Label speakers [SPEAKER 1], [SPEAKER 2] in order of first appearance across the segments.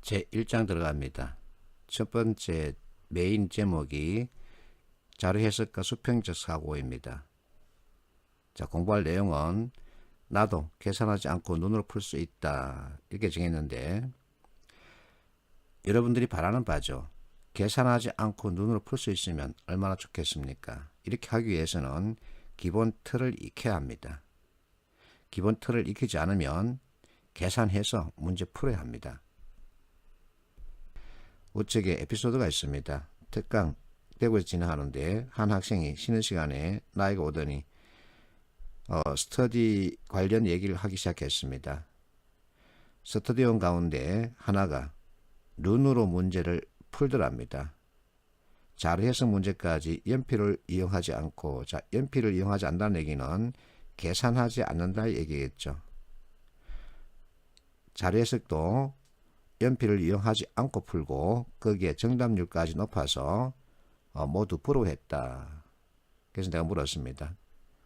[SPEAKER 1] 제1장 들어갑니다. 첫 번째 메인 제목이 자료 해석과 수평적 사고입니다. 자, 공부할 내용은 나도 계산하지 않고 눈으로 풀 수 있다 이렇게 정했는데, 여러분들이 바라는 바죠. 계산하지 않고 눈으로 풀 수 있으면 얼마나 좋겠습니까? 이렇게 하기 위해서는 기본 틀을 익혀야 합니다. 기본 틀을 익히지 않으면 계산해서 문제 풀어야 합니다. 우측에 에피소드가 있습니다. 특강 대구에서 진행하는데 한 학생이 쉬는 시간에 나이가 오더니 스터디 관련 얘기를 하기 시작했습니다. 스터디원 가운데 하나가 눈으로 문제를 풀더랍니다. 자료 해석 문제까지 연필을 이용하지 않고, 자, 연필을 이용하지 않는다는 얘기는 계산하지 않는다 얘기겠죠. 자료 해석도 연필을 이용하지 않고 풀고 거기에 정답률까지 높아서 모두 부러워했다. 그래서 내가 물었습니다.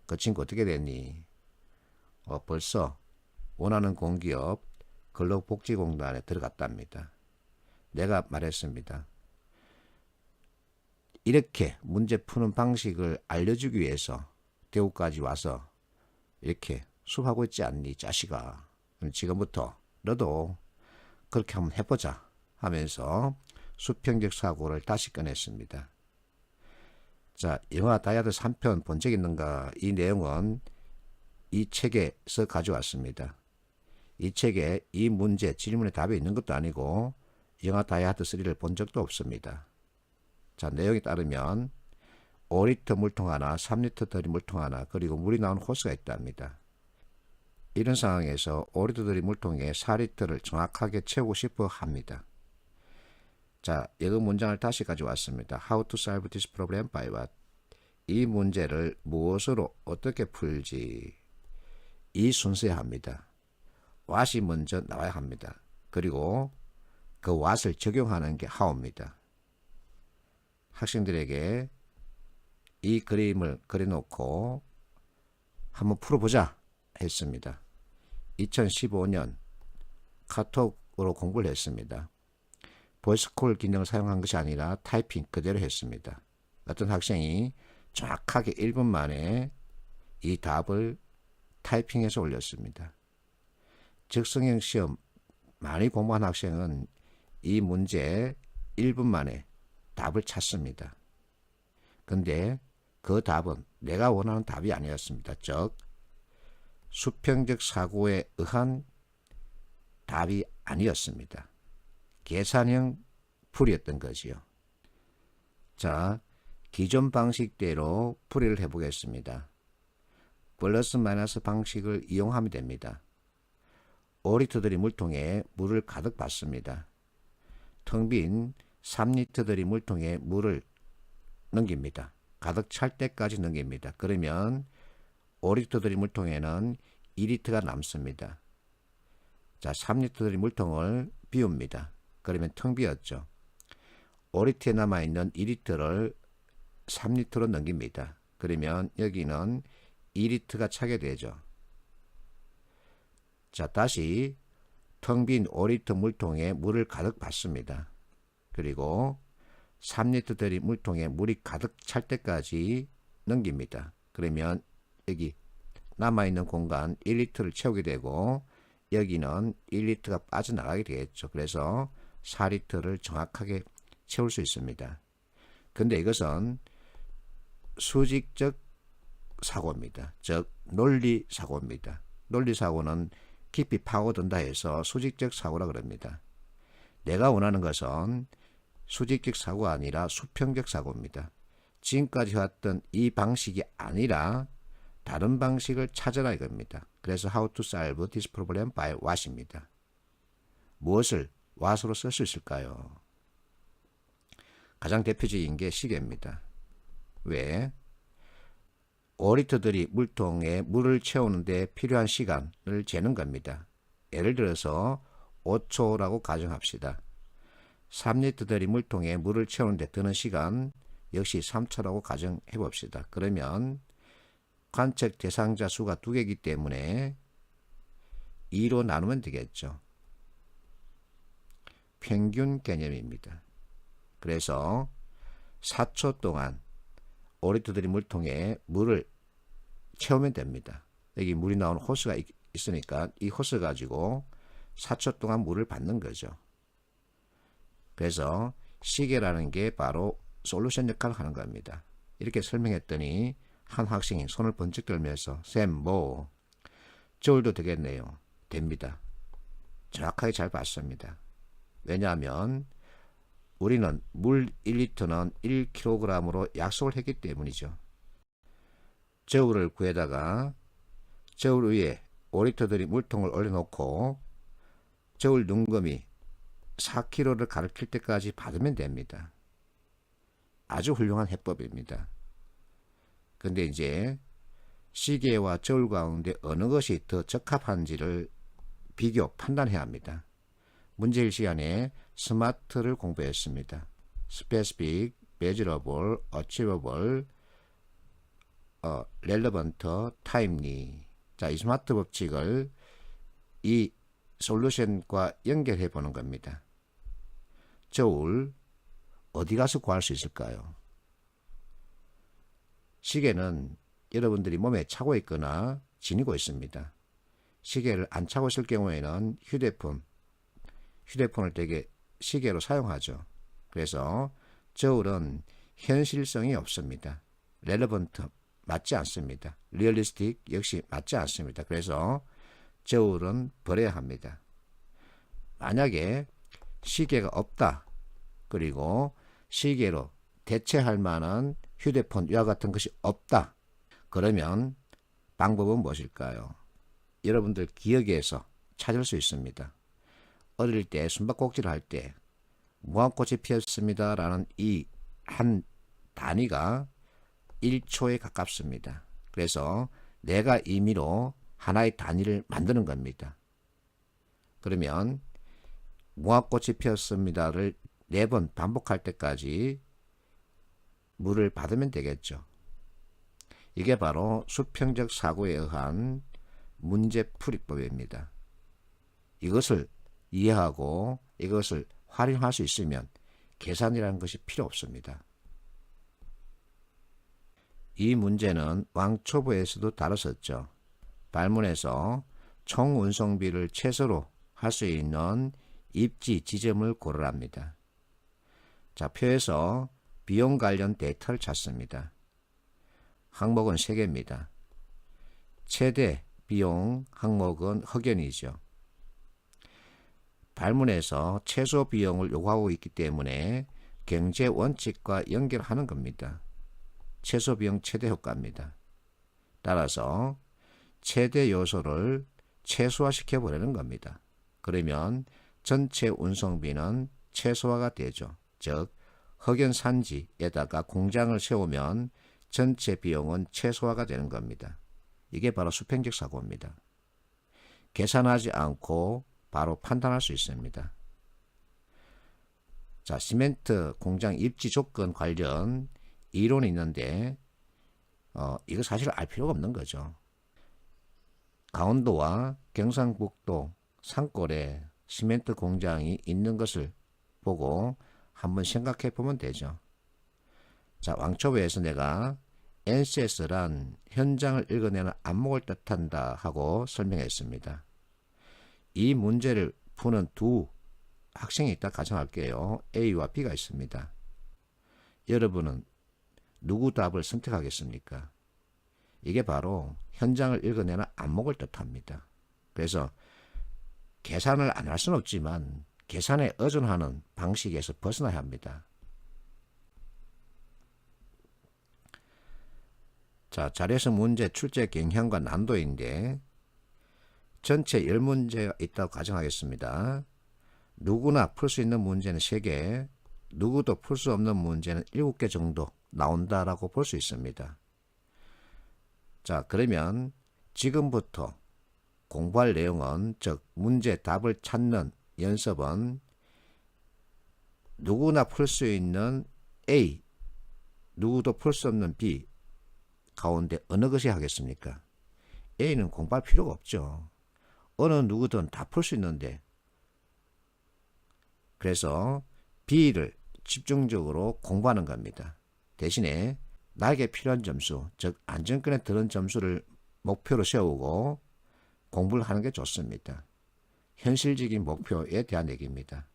[SPEAKER 1] 그 친구 어떻게 됐니? 벌써 원하는 공기업 근로복지공단에 들어갔답니다. 내가 말했습니다. 이렇게 문제 푸는 방식을 알려주기 위해서 대구까지 와서 이렇게 수업하고 있지 않니, 자식아? 지금부터 너도 그렇게 한번 해보자 하면서 수평적 사고를 다시 꺼냈습니다. 자, 영화 다이아드 3편 본 적 있는가? 이 내용은 이 책에서 가져왔습니다. 이 책에 이 문제 질문에 답이 있는 것도 아니고 영화 다이아드 3를 본 적도 없습니다. 자, 내용에 따르면 5리터 물통 하나, 3리터 들이 물통 하나, 그리고 물이 나오는 호스가 있답니다. 이런 상황에서 5리터 들이 물통에 4리터를 정확하게 채우고 싶어 합니다. 자, 여기 문장을 다시 가져왔습니다. How to solve this problem by what? 이 문제를 무엇으로 어떻게 풀지? 이 순서야 합니다. what이 먼저 나와야 합니다. 그리고 그 what을 적용하는 게 how입니다. 학생들에게 이 그림을 그려놓고 한번 풀어보자 했습니다. 2015년 카톡으로 공부를 했습니다. 보이스콜 기능을 사용한 것이 아니라 타이핑 그대로 했습니다. 어떤 학생이 정확하게 1분 만에 이 답을 타이핑해서 올렸습니다. 적성형 시험 많이 공부한 학생은 이 문제 1분 만에 답을 찾습니다. 근데 그 답은 내가 원하는 답이 아니었습니다. 즉, 수평적 사고에 의한 답이 아니었습니다. 계산형 풀이였던 거지요. 자, 기존 방식대로 풀이를 해보겠습니다. 플러스 마이너스 방식을 이용하면 됩니다. 5리터들이 물통에 물을 가득 받습니다. 텅 빈 3리터들이 물통에 물을 넘깁니다. 가득 찰 때까지 넘깁니다. 그러면 5리터들이 물통에는 2리터가 남습니다. 자, 3리터들이 물통을 비웁니다. 그러면 텅 비었죠. 5리터에 남아있는 2리터를 3리터로 넘깁니다. 그러면 여기는 2리터가 차게 되죠. 자, 다시 텅 빈 5리터 물통에 물을 가득 받습니다. 그리고 3리터짜리 물통에 물이 가득 찰 때까지 넘깁니다. 그러면 여기 남아있는 공간 1리터를 채우게 되고 여기는 1리터가 빠져나가게 되겠죠. 그래서 4리터를 정확하게 채울 수 있습니다. 근데 이것은 수직적 사고입니다. 즉 논리 사고입니다. 논리 사고는 깊이 파고든다 해서 수직적 사고라 그럽니다. 내가 원하는 것은 수직적 사고가 아니라 수평적 사고입니다. 지금까지 해왔던 이 방식이 아니라 다른 방식을 찾아라 이겁니다. 그래서 How to solve this problem by what입니다. 무엇을 what으로 쓸 수 있을까요? 가장 대표적인 게 시계입니다. 왜? 5리터들이 물통에 물을 채우는데 필요한 시간을 재는 겁니다. 예를 들어서 5초라고 가정합시다. 3리터들이 물통에 물을 채우는데 드는 시간 역시 3초라고 가정해 봅시다. 그러면 관측 대상자 수가 2개이기 때문에 2로 나누면 되겠죠. 평균 개념입니다. 그래서 4초 동안 오리터들이 물통에 물을 채우면 됩니다. 여기 물이 나오는 호스가 있으니까 이 호스 가지고 4초 동안 물을 받는 거죠. 그래서 시계라는 게 바로 솔루션 역할을 하는 겁니다. 이렇게 설명했더니 한 학생이 손을 번쩍 들면서 쌤 뭐 저울도 되겠네요. 됩니다. 정확하게 잘 봤습니다. 왜냐하면 우리는 물 1리터는 1kg으로 약속을 했기 때문이죠. 저울을 구해다가 저울 위에 오리터들이 물통을 올려놓고 저울 눈금이 4kg를 가리킬 때까지 받으면 됩니다. 아주 훌륭한 해법입니다. 근데 이제 시계와 저울 가운데 어느 것이 더 적합한지를 비교, 판단해야 합니다. 문제일 시간에 스마트를 공부했습니다. Specific, Measurable, Achievable, Relevant, Timely. 자, 이 스마트 법칙을 이 솔루션과 연결해 보는 겁니다. 저울 어디 가서 구할 수 있을까요? 시계는 여러분들이 몸에 차고 있거나 지니고 있습니다. 시계를 안 차고 있을 경우에는 휴대폰을 되게 시계로 사용하죠. 그래서 저울은 현실성이 없습니다. relevant 맞지 않습니다. realistic 역시 맞지 않습니다. 그래서 저울은 버려야 합니다. 만약에 시계가 없다. 그리고 시계로 대체할 만한 휴대폰 이와 같은 것이 없다. 그러면 방법은 무엇일까요? 여러분들 기억에서 찾을 수 있습니다. 어릴 때 숨바꼭질을 할 때 무화꽃이 피었습니다 라는 이 한 단위가 1초에 가깝습니다. 그래서 내가 임의로 하나의 단위를 만드는 겁니다. 그러면 무화꽃이 피었습니다를 4번 반복할 때까지 물을 받으면 되겠죠. 이게 바로 수평적 사고에 의한 문제풀이법입니다. 이것을 이해하고 이것을 활용할 수 있으면 계산이라는 것이 필요 없습니다. 이 문제는 왕초보에서도 다뤘었죠. 발문에서 총 운송비를 최소로 할 수 있는 입지 지점을 고르랍니다. 자, 표에서 비용 관련 데이터를 찾습니다. 항목은 3개입니다. 최대 비용 항목은 확연이죠. 발문에서 최소 비용을 요구하고 있기 때문에 경제 원칙과 연결하는 겁니다. 최소 비용 최대 효과입니다. 따라서 최대 요소를 최소화시켜 보려는 겁니다. 그러면 전체 운송비는 최소화가 되죠. 즉 흑연 산지에다가 공장을 세우면 전체 비용은 최소화가 되는 겁니다. 이게 바로 수평적 사고입니다. 계산하지 않고 바로 판단할 수 있습니다. 자, 시멘트 공장 입지 조건 관련 이론이 있는데 이거 사실 알 필요가 없는 거죠. 강원도와 경상북도 산골에 시멘트 공장이 있는 것을 보고 한번 생각해 보면 되죠. 자, 왕초보에서 내가 NCS란 현장을 읽어내는 안목을 뜻한다 하고 설명했습니다. 이 문제를 푸는 두 학생이 있다 가정할게요. A와 B가 있습니다. 여러분은 누구 답을 선택하겠습니까? 이게 바로 현장을 읽어내는 안목을 뜻합니다. 그래서 계산을 안 할 수는 없지만 계산에 의존하는 방식에서 벗어나야 합니다. 자, 자료에서 문제 출제 경향과 난도인데 전체 10문제가 있다고 가정하겠습니다. 누구나 풀 수 있는 문제는 3개, 누구도 풀 수 없는 문제는 7개 정도 나온다라고 볼 수 있습니다. 자, 그러면 지금부터 공부할 내용은, 즉 문제 답을 찾는 연습은 누구나 풀 수 있는 A, 누구도 풀 수 없는 B 가운데 어느 것이 하겠습니까? A는 공부할 필요가 없죠. 어느 누구든 다 풀 수 있는데 그래서 B를 집중적으로 공부하는 겁니다. 대신에 나에게 필요한 점수, 즉 안정권에 드는 점수를 목표로 세우고 공부를 하는 게 좋습니다. 현실적인 목표에 대한 얘기입니다.